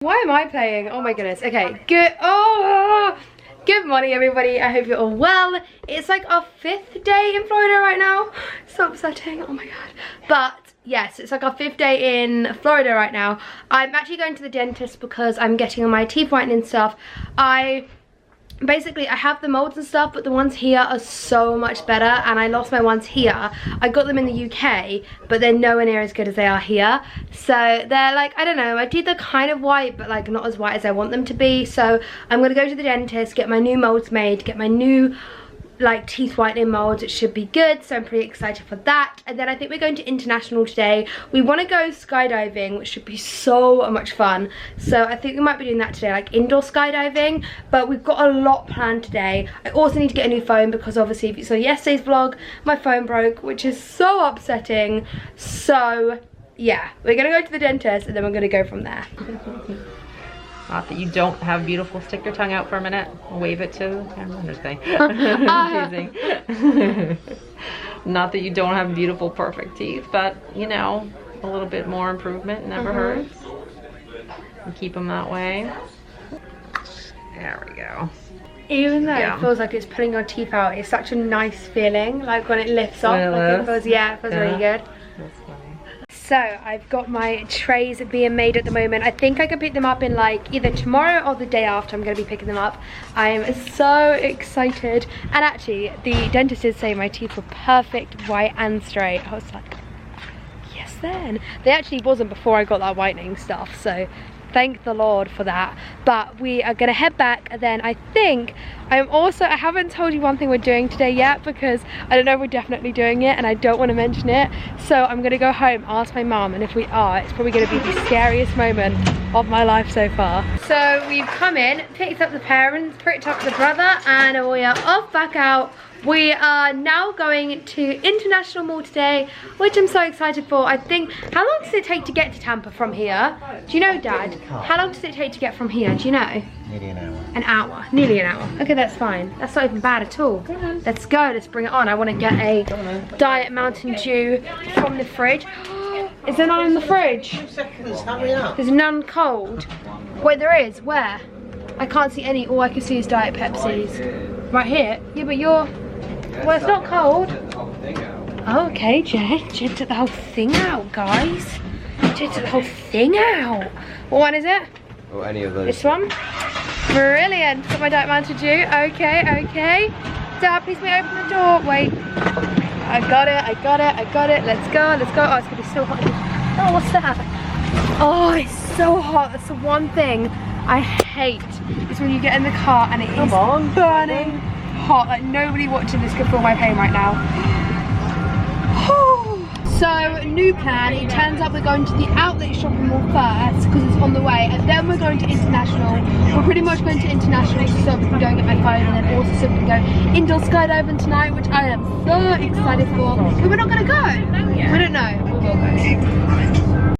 why am I playing? Oh my goodness. Okay, good. Oh, good morning, everybody. I hope you're all well. It's like our 5th day in Florida right now. So upsetting. Oh my god. But yes, it's like our 5th day in Florida right now. I'm actually going to the dentist because I'm getting my teeth whitening stuff. Basically, I have the molds and stuff, but the ones here are so much better, and I lost my ones here. I got them in the UK, but they're nowhere near as good as they are here. So they're like, I don't know, my teeth are kind of white, but like not as white as I want them to be. So I'm gonna go to the dentist, get my new molds made, get my new like teeth whitening molds. It should be good, so I'm pretty excited for that. And then I think we're going to international today. We want to go skydiving, which should be so much fun, so I think we might be doing that today, like indoor skydiving. But we've got a lot planned today. I also need to get a new phone because obviously if you saw yesterday's vlog, my phone broke, which is so upsetting. So yeah, we're gonna go to the dentist and then we're gonna go from there. Not that you don't have beautiful. Stick your tongue out for a minute. Wave it to the camera. I'm just kidding. I'm teasing. Not that you don't have beautiful, perfect teeth, but you know, a little bit more improvement never hurts. And keep them that way. There we go. Even though it feels like it's pulling your teeth out, it's such a nice feeling. Like when it lifts off, like it feels really good. That's funny. So I've got my trays being made at the moment. I think I could pick them up in like either tomorrow or the day after. I'm going to be picking them up. I am so excited. And actually the dentist did say my teeth were perfect, white and straight. I was like, yes then. They actually wasn't before I got that whitening stuff, so thank the Lord for that. But we are gonna head back, and then I think I haven't told you one thing we're doing today yet, because I don't know if we're definitely doing it and I don't want to mention it. So I'm gonna go home, ask my mum, and if we are, it's probably gonna be the scariest moment of my life so far. So we've come in, picked up the parents, picked up the brother, and we are off back out. We are now going to International Mall today, which I'm so excited for. I think, how long does it take to get to Tampa from here? Do you know, Dad? How long does it take to get from here? Do you know? Nearly an hour. An hour, nearly an hour. Okay, that's fine. That's not even bad at all. Let's go, let's bring it on. I want to get a Diet Mountain Dew from the fridge. Is there none in the fridge? 2 seconds, hurry up. There's none cold. Wait, there is, where? I can't see any, all I can see is Diet Pepsi's. Right here? Yeah, but you're... Well, it's not cold. Okay, Jed took the whole thing out, guys. Jed took the whole thing out. What one is it? Or any of those. This one? Brilliant. Got my Diet Mountain Dew. Okay. Dad, please may I open the door. Wait. I got it. Let's go. Oh, it's gonna be so hot. Oh, what's that? Oh, it's so hot. That's the one thing I hate, is when you get in the car and it is burning hot. Like nobody watching this could feel my pain right now. So new plan, it turns out we're going to the outlet shopping mall first because it's on the way, and then we're going to International. We're pretty much going to International so we can go and get my phone, and then also so we can go indoor skydiving tonight, which I am so excited for. But we're not going to go. We don't know. We will go.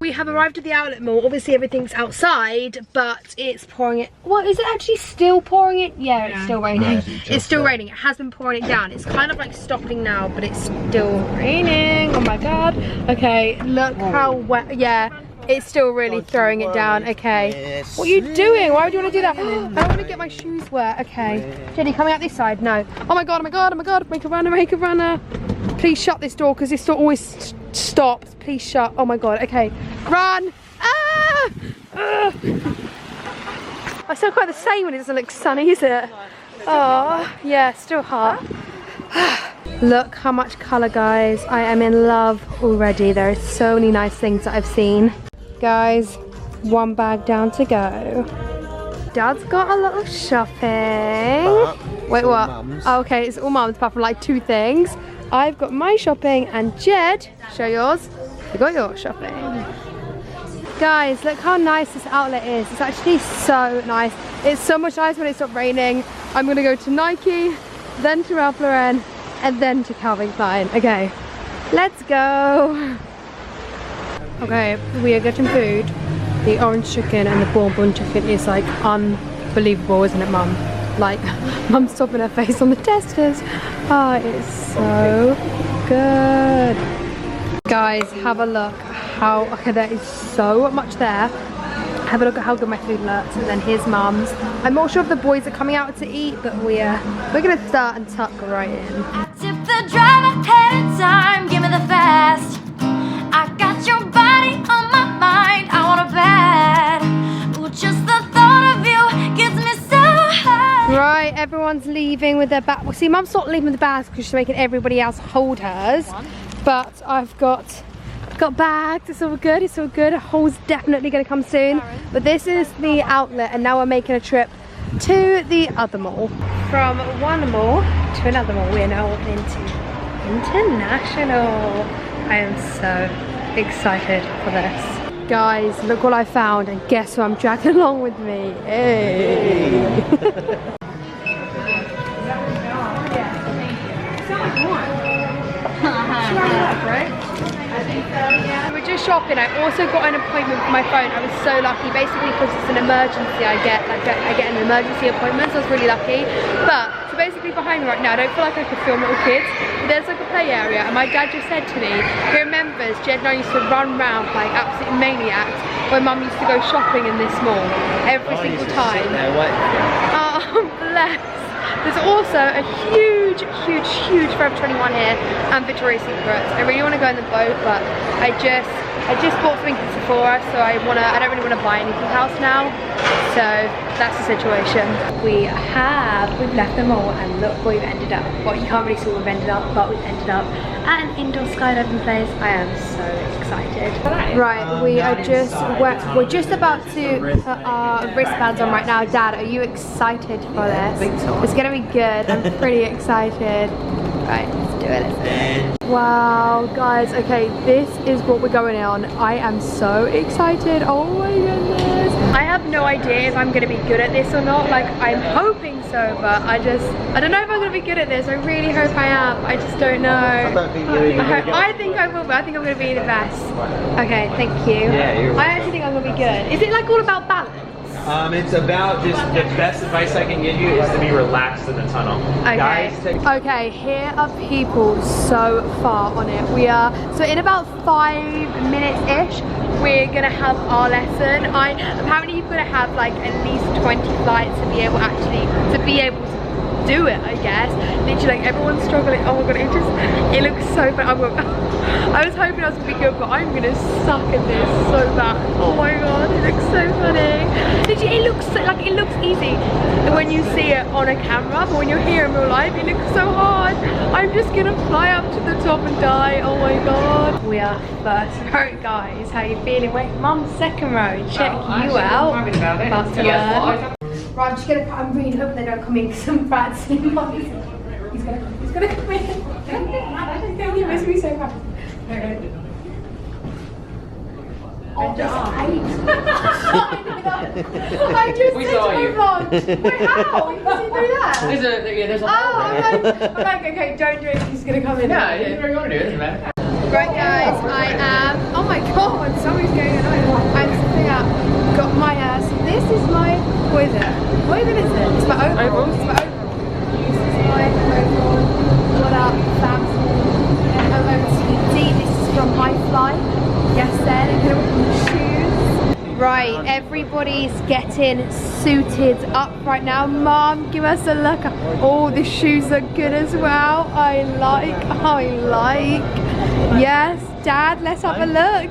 We have arrived at the outlet mall. Obviously everything's outside, but it's pouring it. What, is it actually still pouring it? Yeah, it's still raining. It's still raining. It has been pouring it down. It's kind of like stopping now, but it's still raining. Oh my god. Okay, look how wet. Yeah, it's still really throwing it down. Okay. What are you doing? Why would you want to do that? I don't want to get my shoes wet. Okay. Jenny, coming out this side? No. Oh my god. Make a runner. Please shut this door, because this door always stops. Please shut. Oh my god. Okay. Run. Ah! I still quite the same when it doesn't look sunny, is it? Oh, yeah, still hot. Look how much colour, guys. I am in love already. There are so many nice things that I've seen. Guys, one bag down to go. Dad's got a little shopping. Wait, what? Oh, okay, it's all Mum's apart from like 2 things. I've got my shopping, and Jed, show yours. You got your shopping. Guys, look how nice this outlet is. It's actually so nice. It's so much nicer when it's not raining. I'm gonna go to Nike, then to Ralph Lauren, and then to Calvin Klein. Okay, let's go. Okay, we are getting food. The orange chicken and the bonbon chicken is like unbelievable, isn't it, Mum? Like, Mum's stopping her face on the testers. Oh, it's so good. Guys, have a look. Okay, there is so much there. have a look at how good my food looks, and then here's Mum's. I'm not sure if the boys are coming out to eat, but we're gonna start and tuck right in. Tip the driver ahead of time, give me the fast. I got your body on my mind, I want a bad. Ooh, just the thought of you gets me so high. Right, everyone's leaving with their bag. Well, see, Mum's not leaving with the bags because she's making everybody else hold hers. But I've got bags. It's all good. It's all good. A haul's definitely going to come soon. But this is the outlet, and now we're making a trip to the other mall. From one mall to another mall, we are now into International. I am so excited for this. Guys, look what I found, and guess who I'm dragging along with me? Hey! We're just shopping. I also got an appointment for my phone. I was so lucky. Basically, because it's an emergency, I get an emergency appointment, so I was really lucky. But so basically, behind me right now, I don't feel like I could film little kids. But there's like a play area, and my dad just said to me, he remembers Jed and I used to run around like absolute maniacs when Mum used to go shopping in this mall every single time. Oh, bless. There's also a huge Forever 21 here and Victoria's Secret. I really want to go in them both, but I just bought something from Sephora, so I don't really want to buy anything else now. So that's the situation. We've left the mall, and look where we've ended up. Well, you can't really see where we've ended up, but we've ended up at an indoor skydiving place. I am so excited. Right, we're just about to put our wristbands on right now. Dad, are you excited for this? I think so. It's gonna be good. I'm pretty excited. Right, let's do it. Wow, guys, okay, this is what we're going on. I am so excited. Oh my goodness. I have no idea if I'm gonna be good at this or not. Like, I'm hoping so, but I don't know if I'm gonna be good at this. I really hope I am. I just don't know. I don't think you're even gonna I think I will, but I think I'm gonna be the best. Okay, thank you. Yeah, you're I actually think I'm gonna be good. Is it like all about balance? It's about just the best advice I can give you is to be relaxed in the tunnel. Okay. Guys, Okay, here are people so far on it. We are, so in about 5 minutes-ish, we're gonna have our lesson. Apparently you've gotta have like at least 20 flights to be able to do it, I guess. Literally, like, everyone's struggling. Oh my god, it looks so bad. I was hoping I was gonna be good, but I'm gonna suck at this so bad. Oh my god, it looks so funny. Literally, it looks easy when you see it on a camera, but when you're here in real life, it looks so hard. I'm just gonna fly up to the top and die. Oh my god. We are first row, guys. How you feeling? Wait, Mum's second row. Check you out. Right, I'm really hoping they don't come in because some bad cinemas. He's gonna come in. He must be so bad. Oh, this hate. I just We said saw to my you. vlog. Wait, how? You can see through that? There's a Oh, I'm like, okay, don't do it. He's gonna come in. Yeah, you do what you want to do, it doesn't matter. Right, guys, I am. Oh my god, somebody's going on. I'm sitting up. Got my so this is my. What is it? What even is it? It's my overall. It's my overall. This is my overall. What up, fam? And I'm over TD. This is from my flight. Yes, then. I'm gonna put on the shoes. Right, everybody's getting suited up right now. Mom, give us a look. Oh, the shoes are good as well. I like. Yes, Dad, let's have a look.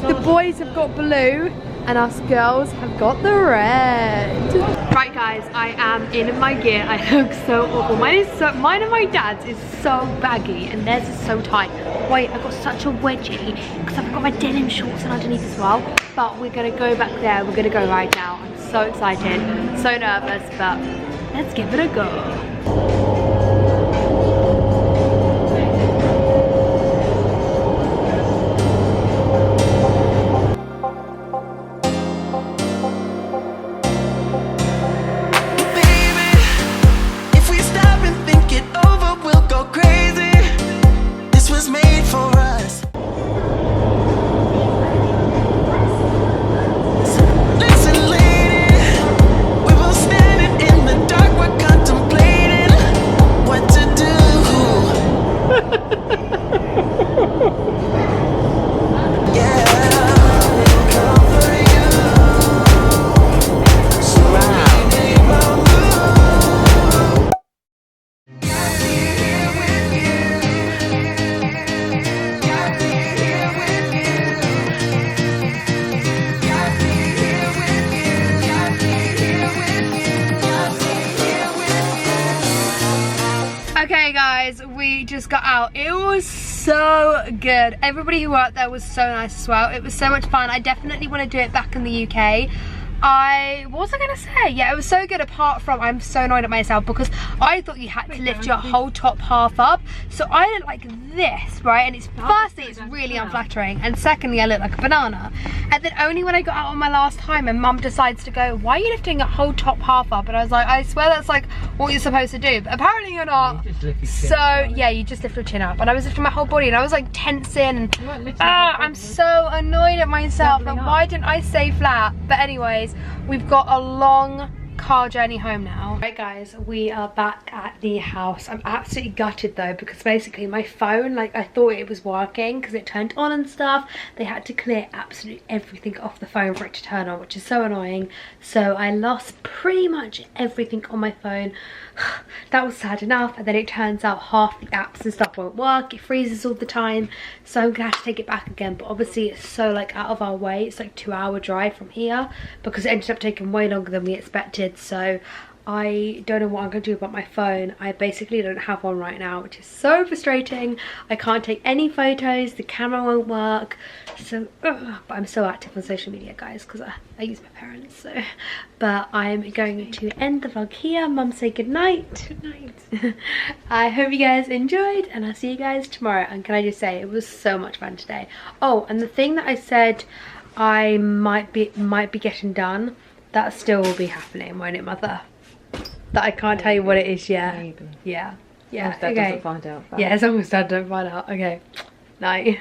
The boys have got blue and us girls have got the red. Right, guys, I am in my gear. I look so awful. Mine and my dad's is so baggy and theirs is so tight. Wait, I've got such a wedgie because I've got my denim shorts and underneath as well. But we're gonna go back there. We're gonna go right now. I'm so excited, so nervous, but let's give it a go. Listen, lady, we both standing in the dark, we're contemplating. just got out. It was so good. Everybody who worked there was so nice as well. It was so much fun. I definitely want to do it back in the UK. What was I gonna say? Yeah, it was so good, apart from I'm so annoyed at myself because I thought you had to lift your whole top half up. So I look like this, right? And it's firstly, it's really unflattering, and secondly, I look like a banana. And then only when I got out on my last time, and mum decides to go, why are you lifting a whole top half up? And I was like, I swear that's like what you're supposed to do, but apparently you're not. So yeah, you just lift your chin up, and I was lifting my whole body, and I was like tensing, and I'm so annoyed at myself. And why didn't I stay flat? But anyways, we've got a long car journey home now. Right guys, we are back at the house. I'm absolutely gutted though, because basically my phone, like, I thought it was working because it turned on and stuff. They had to clear absolutely everything off the phone for it to turn on, which is so annoying. So I lost pretty much everything on my phone. That was sad enough, and then it turns out half the apps and stuff won't work. It freezes all the time, so I'm gonna have to take it back again. But obviously it's so like out of our way. It's like 2-hour drive from here because it ended up taking way longer than we expected. So I don't know what I'm going to do about my phone. I basically don't have one right now, which is so frustrating. I can't take any photos, the camera won't work. So, but I'm so active on social media, guys, because I use my parents. So, but I'm going to end the vlog here. Mum, say good night. Good night. I hope you guys enjoyed, and I'll see you guys tomorrow. And can I just say, it was so much fun today. Oh, and the thing that I said I might be getting done, that still will be happening, won't it, Mother? That I can't tell you what it is yet. Maybe. Yeah. Yeah. As long as Dad doesn't find out. Yeah, as long as Dad don't find out. Okay. Night.